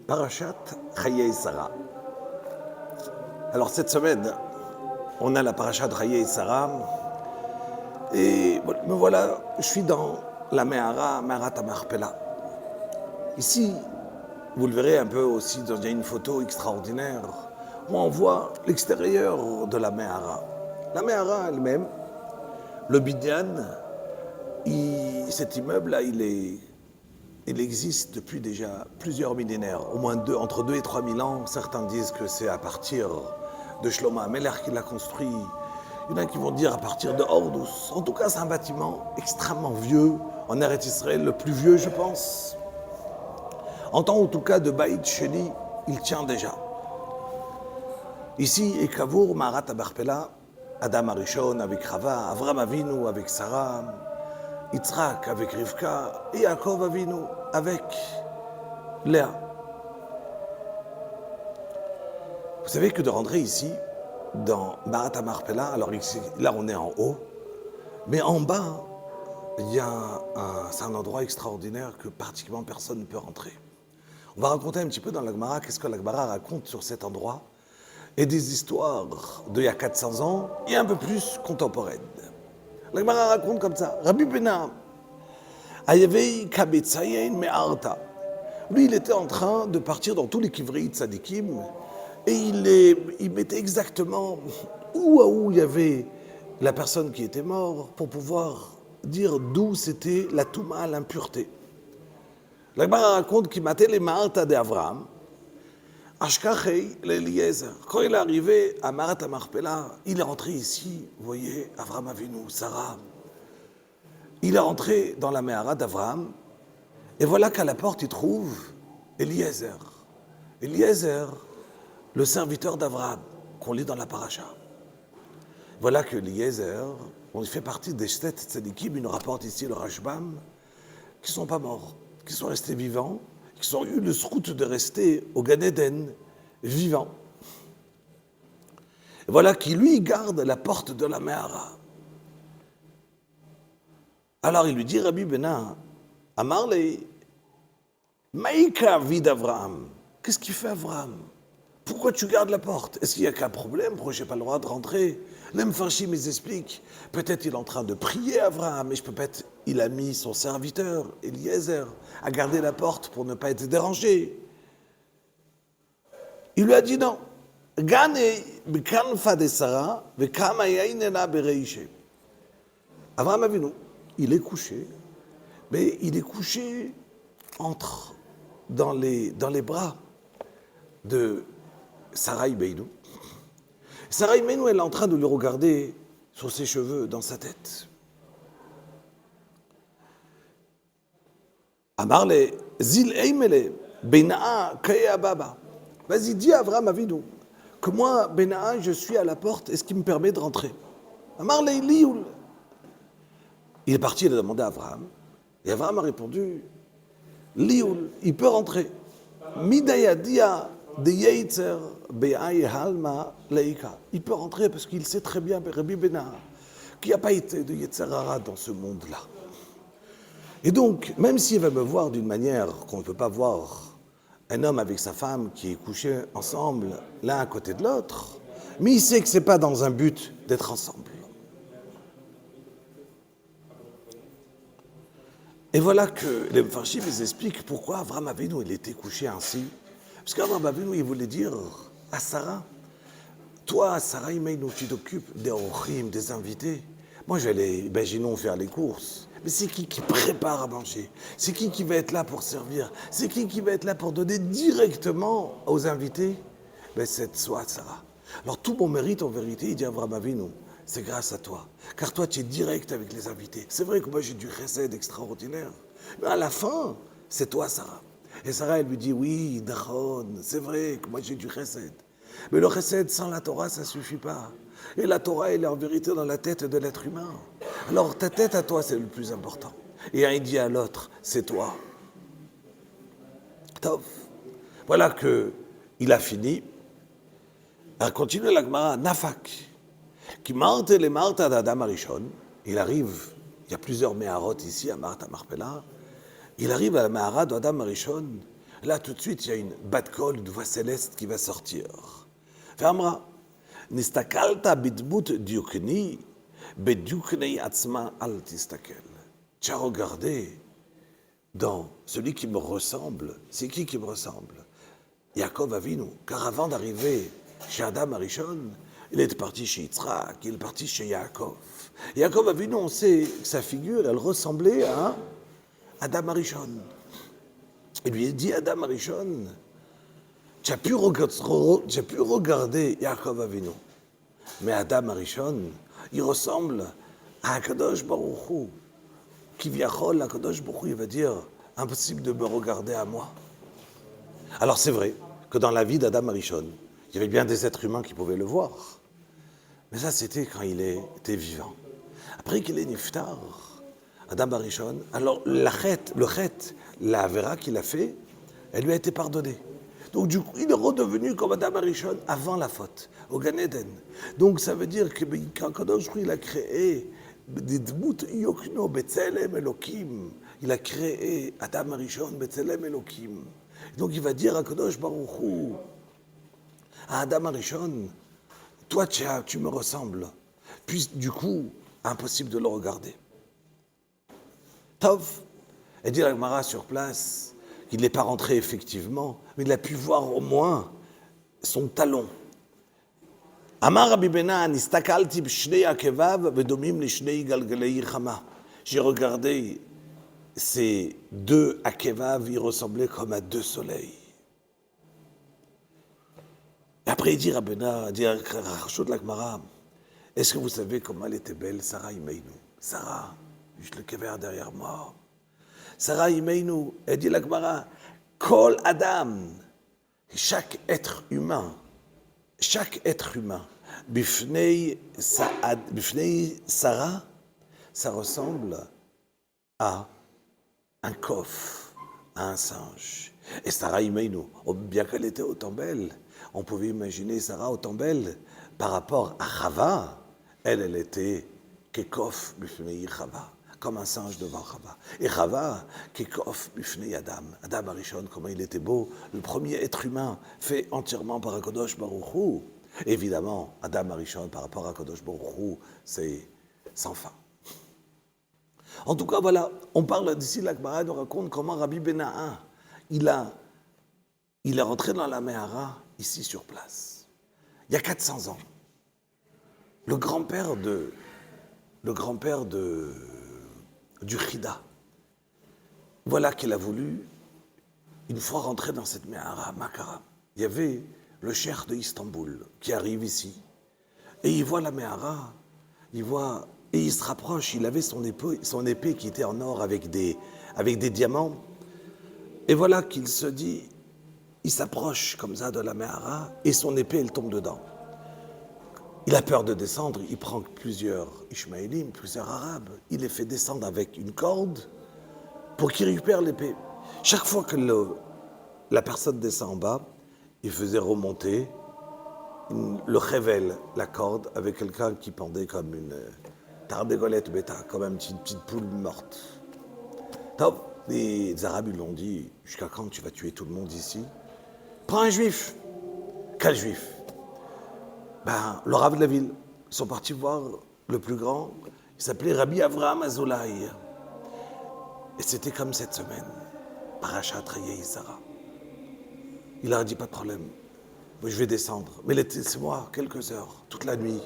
Parashat Chayei Sarah. Alors cette semaine, on a la Parashat Chayei Sarah. Et me voilà, je suis dans la Meharat HaMachpelah. Ici, vous le verrez un peu aussi, il y a une photo extraordinaire où on voit l'extérieur de la Meharat. La Meharat elle-même, le Binyan, cet immeuble-là, il existe depuis déjà plusieurs millénaires, au moins entre 2 et 3 000 ans. Certains disent que c'est à partir de Shlomo HaMelech qui l'a construit. Il y en a qui vont dire à partir de Hordus. En tout cas, c'est un bâtiment extrêmement vieux, en Eretz Israël, le plus vieux, je pense. En temps, en tout cas, de Baït Sheni, il tient déjà. Ici, Ekavour, Meharat HaMachpelah, Adam Arishon avec Chava, Avram Avinu avec Sarah, Yitzhak avec Rivka et Yaakov Avinu avec Léa. Vous savez que de rentrer ici, dans Meharat HaMachpelah, alors ici, là on est en haut, mais en bas, c'est un endroit extraordinaire que pratiquement personne ne peut rentrer. On va raconter un petit peu dans la Gemara qu'est-ce que la Gemara raconte sur cet endroit et des histoires d'il y a 400 ans et un peu plus contemporaines. La Gemara raconte comme ça. Rabbi Benah, Ayavei Kabetzayen Me'arta. Lui, il était en train de partir dans tous les Kivrei Tzadikim et il mettait exactement où il y avait la personne qui était morte pour pouvoir dire d'où c'était la Touma, l'impureté. La Gemara raconte qu'il matait les Me'arta d'Avraham. Ashkachei l'Eliezer. Quand il est arrivé à Meharat HaMachpelah, il est rentré ici, vous voyez, Avram Avinu, Sarah. Il est rentré dans la Meharat d'Avraham, et voilà qu'à la porte, il trouve Eliezer. Eliezer, le serviteur d'Avraham, qu'on lit dans la paracha. Voilà que Eliezer, on fait partie des Shtet Tzadikim, il nous rapporte ici le Rashbam, qui ne sont pas morts, qui sont restés vivants, qui ont eu le srout de rester au Gan Eden, vivant. Et voilà qui lui garde la porte de la Meharat. Alors il lui dit, Rabbi Benah, Amarle, Maïka vid Avraham. Qu'est-ce qu'il fait Avraham? Pourquoi tu gardes la porte? Est-ce qu'il n'y a qu'un problème? Pourquoi je n'ai pas le droit de rentrer? Les Mefarshim, ils expliquent. Peut-être il est en train de prier Avraham, mais peut-être il a mis son serviteur, Eliezer, à garder la porte pour ne pas être dérangé. Il lui a dit non. Gane b'kanfa de Sarah, v'kama yainena bereishe. Avraham Avinu, il est couché, mais il est couché dans les bras de Sarah Ibeinu. Sarah Ibeinu, elle est en train de le regarder sur ses cheveux, dans sa tête. Amarle, zil eimele, Benaa kaya baba. Vas-y, dis à Avraham Avinu que moi, Benaa, je suis à la porte, est-ce qu'il me permet de rentrer? Amarle lioul. Il est parti, il a demandé à Avraham, et Avraham a répondu, lioul, il peut rentrer. Midayadia de Yeitzer be'ay halma leika. Il peut rentrer parce qu'il sait très bien, Rabbi Benah, qu'il n'y a pas été de Yetzer Hara dans ce monde-là. Et donc, même s'il va me voir d'une manière qu'on ne peut pas voir un homme avec sa femme qui est couché ensemble, l'un à côté de l'autre, mais il sait que ce n'est pas dans un but d'être ensemble. Et voilà que les Mefarshim expliquent pourquoi Avraham Avinu il était couché ainsi. Parce qu'Avraham Avinu il voulait dire à Sarah, toi Sarah Imeinu, tu t'occupes des orchim, des invités. Moi je vais aller, imaginons, faire les courses. Mais c'est qui prépare à manger? C'est qui va être là pour servir? C'est qui va être là pour donner directement aux invités? C'est toi Sarah. Alors tout mon mérite en vérité, il dit Avraham Avinu, c'est grâce à toi. Car toi, tu es direct avec les invités. C'est vrai que moi, j'ai du chesed extraordinaire. Mais à la fin, c'est toi, Sarah. Et Sarah, elle lui dit, oui, Dachon, c'est vrai que moi, j'ai du chesed. Mais le chesed sans la Torah, ça ne suffit pas. Et la Torah, elle est en vérité dans la tête de l'être humain. Alors, ta tête à toi, c'est le plus important. Et un, il dit à l'autre, c'est toi. Tov. Voilà qu'il a fini. À continuer la Gemara, Nafak. Qui marte les Marta d'Adam Arishon, il arrive, il y a plusieurs Meharot ici à Meharat HaMachpelah, il arrive à la Meharat d'Adam Arishon, Là, tout de suite, il y a une bat-kol, une voix céleste qui va sortir. Fermera. Nistakalta bidmut diukni, beduknei atzma al tistakel. Tu as regardé dans celui qui me ressemble. C'est qui me ressemble? Yaakov Avinu. Car avant d'arriver chez Adam Arishon, il est parti chez Yitzhak, il est parti chez Yaakov. Yaakov Avinu, on sait que sa figure, elle ressemblait à Adam Arishon. Il lui a dit, Adam Arishon, tu as pu regarder Yaakov Avinu. Mais Adam Arishon, il ressemble à Akadosh Baruch Hu. Qui viachol, Akadosh Baruch Hu, il va dire, impossible de me regarder à moi. Alors c'est vrai que dans la vie d'Adam Arishon, il y avait bien des êtres humains qui pouvaient le voir. Mais ça, c'était quand il était vivant. Après qu'il est niftar, Adam Arishon, alors la vera qu'il a fait, elle lui a été pardonnée. Donc du coup, il est redevenu comme Adam Arishon avant la faute, au Gan Eden. Donc ça veut dire que quand Kadosh Baruch Hu, il a créé des dmut yokno betzelem Elokim, il a créé Adam Arishon betzelem Elokim. Donc il va dire à Kadosh Baruch Hu, à Adam Arishon, toi tu me ressembles. Puis du coup, impossible de le regarder. Tov, elle dit la Gemara sur place qu'il n'est pas rentré effectivement, mais il a pu voir au moins son talon. Amar Rabbi Benan, istakalti b'shnei akevav vedomim lishnei galgalei chama. J'ai regardé ces deux akevav, ils ressemblaient comme à deux soleils. Et après il dit Rabbi Benan, il dit Rachot de la Gemara, est-ce que vous savez comment elle était belle, Sarah Imeinu? Sarah, juste le kever derrière moi. Sarah Imeinu, elle dit la Gemara, Kol Adam, chaque être humain, Bifnei Sarah, ça ressemble à un kof, à un singe. Et Sarah Imeinu, bien qu'elle était autant belle, on pouvait imaginer Sarah autant belle par rapport à Chava. Elle était kekof bifnei Chava, comme un singe devant Chava. Et Chava, kekof bifnei Adam. Adam Arishon, comment il était beau, le premier être humain fait entièrement par Akadosh Baruch Hu. Évidemment, Adam Arishon par rapport à Akadosh Baruch Hu, c'est sans fin. En tout cas, voilà, on parle d'ici, la Gemara nous raconte comment Rabbi Bena'a, il est rentré dans la Mehara, ici sur place. Il y a 400 ans. Le grand-père du Chida, voilà qu'il a voulu, une fois rentré dans cette Mehara, Makara, il y avait le cheikh de Istanbul qui arrive ici, et il voit la Mehara, et il se rapproche, il avait son épée qui était en or avec des diamants, et voilà qu'il se dit, il s'approche comme ça de la Mehara, et son épée, elle tombe dedans. Il a peur de descendre, il prend plusieurs Ishmaélim, plusieurs Arabes, il les fait descendre avec une corde pour qu'ils récupèrent l'épée. Chaque fois que la personne descend en bas, il faisait remonter le révèle, la corde, avec quelqu'un qui pendait comme une tardégolette bêta, comme une petite poule morte. Top. Les Arabes lui l'ont dit, jusqu'à quand tu vas tuer tout le monde ici? Prends un juif. Quel juif? Le Rav de la ville. Ils sont partis voir le plus grand. Il s'appelait Rabbi Avraham Azoulay. Et c'était comme cette semaine. Parashat Rayei Sarah. Il leur a dit, pas de problème. Je vais descendre. Mais laissez-moi quelques heures, toute la nuit.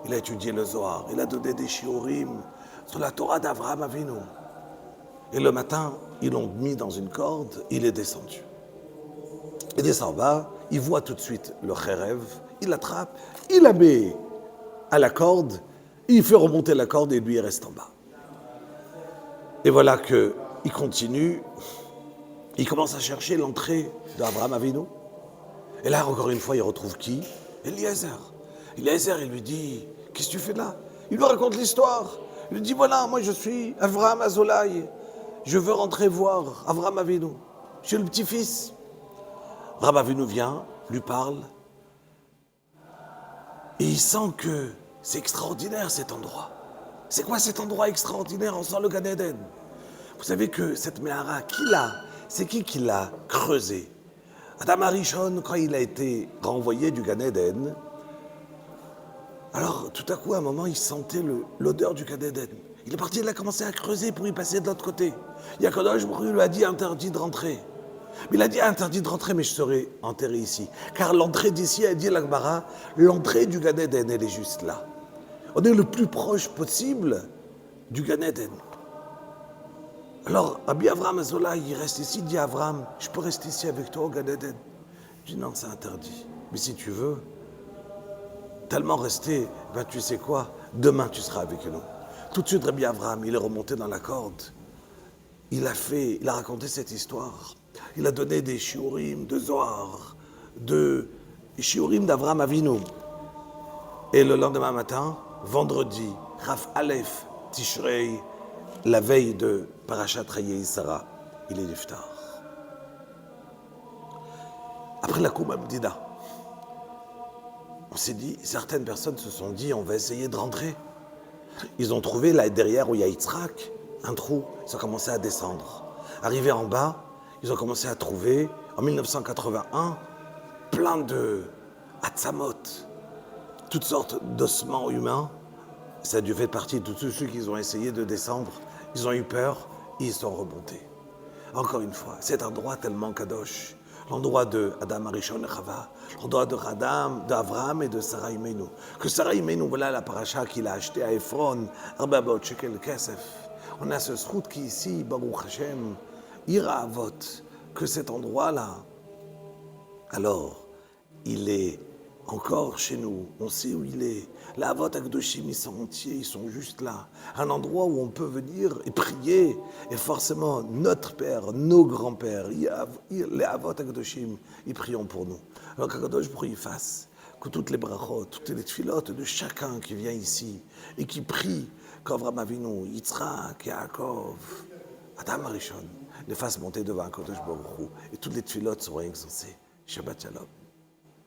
Il a étudié le Zohar. Il a donné des shiurim sur la Torah d'Avraham Avinu. Et le matin, ils l'ont mis dans une corde. Il est descendu. Il descend en bas. Il voit tout de suite le Kherev. Il l'attrape, il la met à la corde, il fait remonter la corde et lui il reste en bas. Et voilà qu'il continue, il commence à chercher l'entrée d'Abraham Avinu. Et là, encore une fois, il retrouve qui? Eliezer. Eliezer, il lui dit, qu'est-ce que tu fais là? Il lui raconte l'histoire. Il lui dit, voilà, moi je suis Avraham Azoulay, je veux rentrer voir Avraham Avinu. Je suis le petit-fils. Avraham Avinu vient, lui parle, et il sent que c'est extraordinaire cet endroit. C'est quoi cet endroit extraordinaire? On sent le Gan Eden. Vous savez que cette Mehara, qui l'a C'est qui l'a creusé? Adam Arishon, quand il a été renvoyé du Gan Eden, alors tout à coup, à un moment, il sentait l'odeur du Gan Eden. Il est parti, il a commencé à creuser pour y passer de l'autre côté. Yakodosh Baruch Hu lui a dit interdit de rentrer. Mais il a dit interdit de rentrer, mais je serai enterré ici. Car l'entrée d'ici, a dit l'Agmara, l'entrée du Gan Eden, elle est juste là. On est le plus proche possible du Gan Eden. Alors, Rabbi Avraham Azola, il reste ici, il dit à Avraham, je peux rester ici avec toi au Gan Eden? Je dis non, c'est interdit. Mais si tu veux, tellement rester, ben tu sais quoi, demain tu seras avec nous. Tout de suite, Rabbi Avraham, il est remonté dans la corde. Il a raconté cette histoire. Il a donné des shiurim de Zohar, de shiurim d'Avraham Avinu. Et le lendemain matin, vendredi, Raf Aleph Tishrei, la veille de Parashat Hayei Sarah, il est niftar. Après la Koum Abdida, on s'est dit, certaines personnes se sont dit, on va essayer de rentrer. Ils ont trouvé, là derrière où il y a Yitzhak, un trou, ils ont commencé à descendre. Arrivés en bas, ils ont commencé à trouver, en 1981, plein de Hatzamot, toutes sortes d'ossements humains. Ça a dû faire partie de tous ceux qui ont essayé de descendre. Ils ont eu peur et ils sont remontés. Encore une fois, c'est un endroit tellement kadosh. L'endroit de Adam Arishon et Chava, l'endroit de Adam, d'Avraham et de Sarah Imenu. Que Sarah Imenu, voilà la paracha qu'il a acheté à Ephron, Arbabot, Shekel, Kesef. On a ce srout qui ici, Baruch Hashem, ira avot, que cet endroit-là, alors, il est encore chez nous, on sait où il est. La Avot Akdoshim, ils sont entiers, ils sont juste là. Un endroit où on peut venir et prier. Et forcément, notre Père, nos grands-pères, les Avot Akdoshim, ils prient pour nous. Alors qu'Akadosh Baruch Hu fasse que toutes les brachot, toutes les tfilotes de chacun qui vient ici et qui prie qu'Avraham Avinu, Yitzhak, Yaakov, Adam Arishon, les fasse monter devant Akadosh Baruch Hu et toutes les tfilotes seront exaucées. Shabbat Shalom.